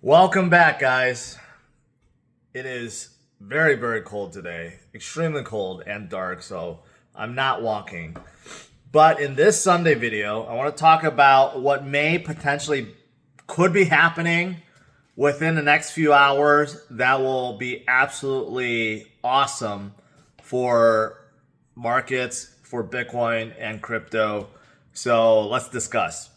Welcome back, guys. It is very, very cold today, extremely cold and dark, so I'm not walking. But in this Sunday video, I want to talk about what may potentially could be happening within the next few hours that will be absolutely awesome for markets, for Bitcoin and crypto. So let's discuss.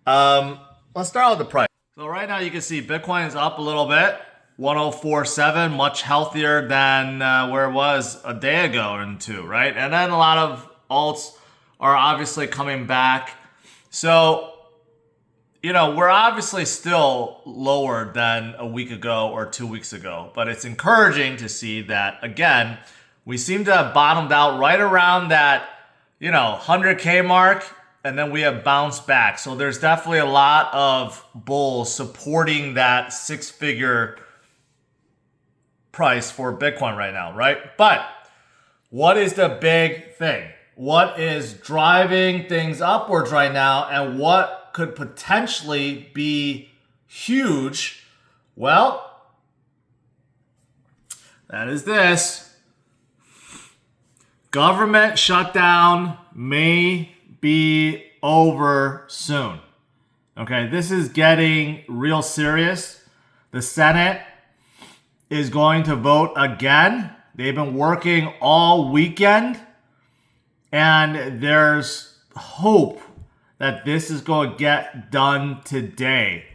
Let's start with the price. So right now you can see Bitcoin is up a little bit, 1047, much healthier than where it was a day ago or two, right? And then a lot of alts are obviously coming back. So, we're obviously still lower than a week ago or 2 weeks ago, but it's encouraging to see that, again, we seem to have bottomed out right around that, 100K mark, and then we have bounced back. So there's definitely a lot of bulls supporting that six-figure price for Bitcoin right now, right? But what is the big thing? What is driving things upwards right now, and what could potentially be huge? Well, that is this. Government shutdown may be over soon. Okay, this is getting real serious. The Senate is going to vote again. They've been working all weekend, and there's hope that this is going to get done today.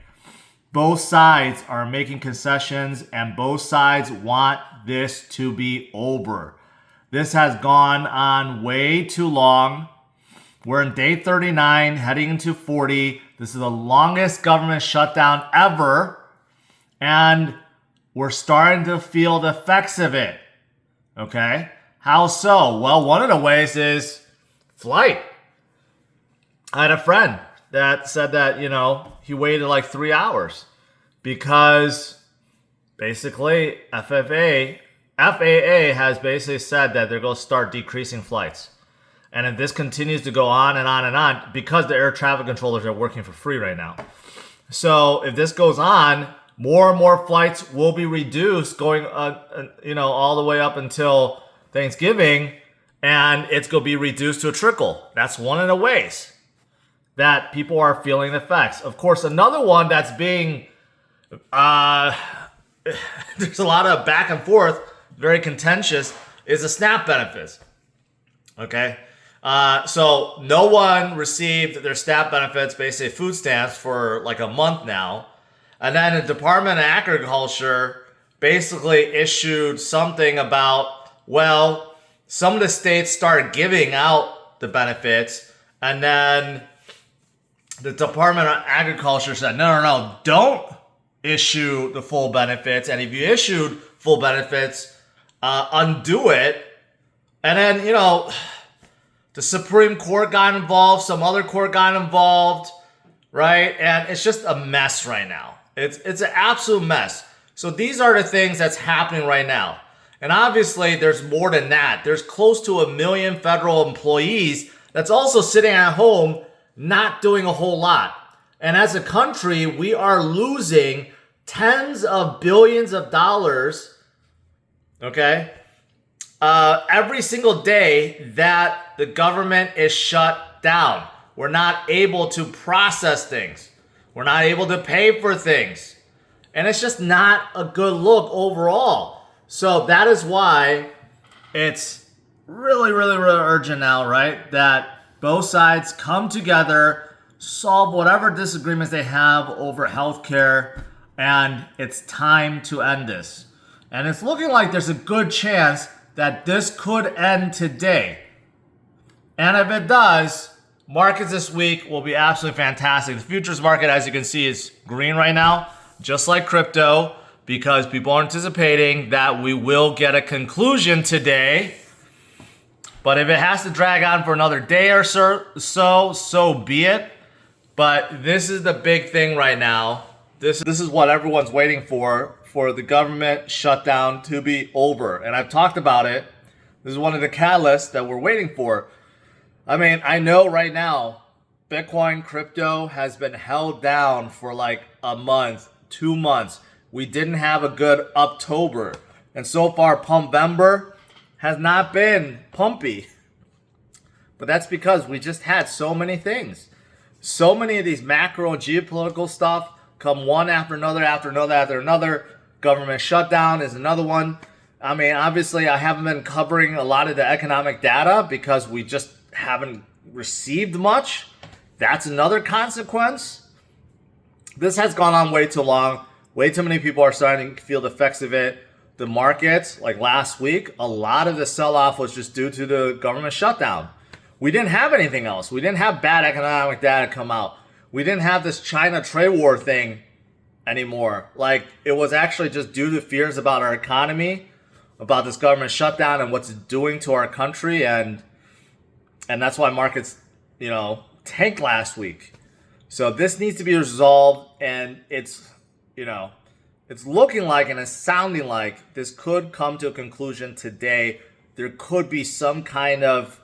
Both sides are making concessions, and both sides want this to be over. This has gone on way too long. We're in day 39, heading into 40. This is the longest government shutdown ever, and we're starting to feel the effects of it. Okay? How so? Well, one of the ways is flight. I had a friend that said that, he waited like 3 hours because basically FAA has basically said that they're going to start decreasing flights. And if this continues to go on and on and on, because the air traffic controllers are working for free right now. So if this goes on, more and more flights will be reduced going, all the way up until Thanksgiving, and it's going to be reduced to a trickle. That's one of the ways that people are feeling the effects. Of course, another one that's being, there's a lot of back and forth, very contentious, is the SNAP benefits. Okay? So no one received their SNAP benefits, basically food stamps, for like a month now. And then the Department of Agriculture basically issued something about, well, some of the states started giving out the benefits, and then the Department of Agriculture said, no, don't issue the full benefits. And if you issued full benefits, undo it. And then, the Supreme Court got involved, some other court got involved, right? And it's just a mess right now. It's an absolute mess. So these are the things that's happening right now. And obviously there's more than that. There's close to 1 million federal employees that's also sitting at home not doing a whole lot. And as a country, we are losing tens of billions of dollars, okay? Every single day that the government is shut down. We're not able to process things. We're not able to pay for things. And it's just not a good look overall. So that is why it's really, really, really urgent now, right? That both sides come together, solve whatever disagreements they have over healthcare, and it's time to end this. And it's looking like there's a good chance that this could end today. And if it does, markets this week will be absolutely fantastic. The futures market, as you can see, is green right now, just like crypto, because people are anticipating that we will get a conclusion today. But if it has to drag on for another day or so be it. But this is the big thing right now. This is what everyone's waiting for the government shutdown to be over. And I've talked about it. This is one of the catalysts that we're waiting for. I mean, I know right now, Bitcoin crypto has been held down for like a month, 2 months. We didn't have a good October. And so far, Pumpvember has not been pumpy. But that's because we just had so many things. So many of these macro and geopolitical stuff come one after another, after another, after another. Government shutdown is another one. I mean, obviously, I haven't been covering a lot of the economic data because we just haven't received much. That's another consequence. This has gone on way too long. Way too many people are starting to feel the effects of it. The markets, like last week, a lot of the sell-off was just due to the government shutdown. We didn't have anything else. We didn't have bad economic data come out. We didn't have this China trade war thing anymore. Like, it was actually just due to fears about our economy, about this government shutdown and what's it doing to our country, and that's why markets, tanked last week. So this needs to be resolved, and it's looking like and it's sounding like this could come to a conclusion today. There could be some kind of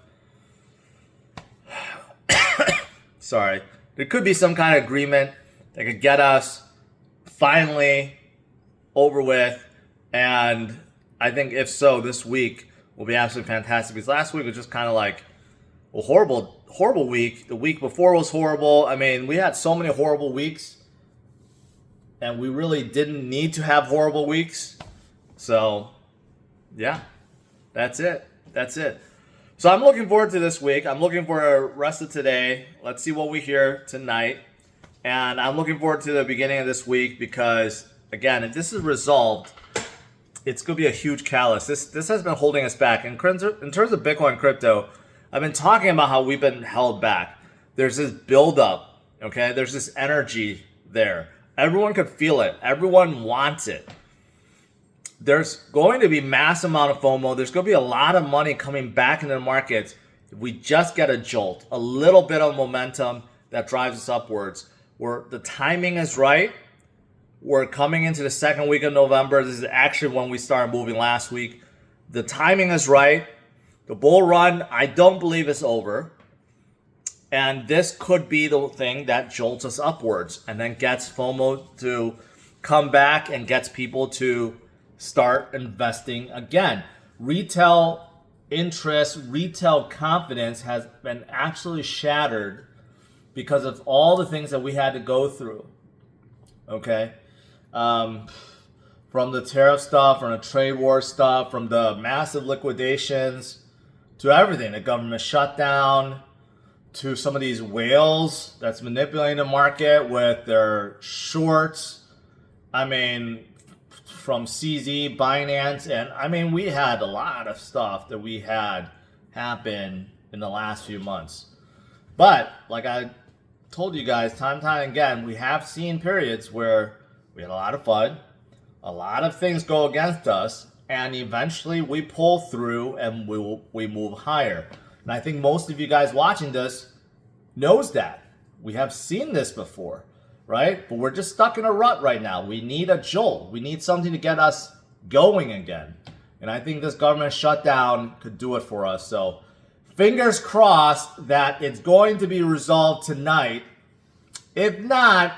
there could be some kind of agreement that could get us finally over with. And I think if so, this week will be absolutely fantastic, because last week was just kind of like a horrible week. The week before was horrible. I mean, we had so many horrible weeks, and we really didn't need to have horrible weeks. So, yeah, that's it. So I'm looking forward to this week. I'm looking for the rest of today. Let's see what we hear tonight. And I'm looking forward to the beginning of this week because, again, if this is resolved, it's going to be a huge catalyst. This has been holding us back. In terms of Bitcoin crypto, I've been talking about how we've been held back. There's this buildup, okay? There's this energy there. Everyone could feel it. Everyone wants it. There's going to be mass amount of FOMO. There's going to be a lot of money coming back into the markets if we just get a jolt, a little bit of momentum that drives us upwards. Where the timing is right. We're coming into the second week of November. This is actually when we started moving last week. The timing is right. The bull run, I don't believe is over. And this could be the thing that jolts us upwards and then gets FOMO to come back and gets people to start investing again. Retail interest, retail confidence has been actually shattered because of all the things that we had to go through. Okay? From the tariff stuff, from the trade war stuff, from the massive liquidations, to everything, the government shutdown, to some of these whales that's manipulating the market with their shorts. I mean, from CZ, Binance, and I mean, we had a lot of stuff that we had happen in the last few months. But like I told you guys time and time again, we have seen periods where we had a lot of fun, a lot of things go against us, and eventually we pull through and we move higher. And I think most of you guys watching this knows that. We have seen this before, right? But we're just stuck in a rut right now. We need a jolt. We need something to get us going again. And I think this government shutdown could do it for us. So fingers crossed that it's going to be resolved tonight. If not,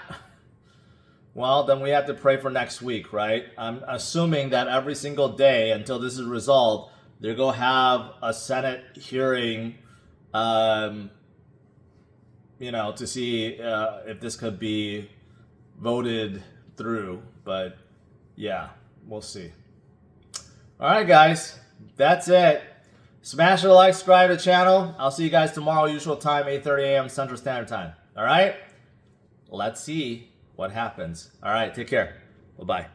well, then we have to pray for next week, right? I'm assuming that every single day until this is resolved, they're going to have a Senate hearing, to see if this could be voted through. But yeah, we'll see. All right, guys, that's it. Smash the like, subscribe to the channel. I'll see you guys tomorrow, usual time, 8:30 a.m. Central Standard Time. All right? Let's see what happens. All right, take care. Bye-bye.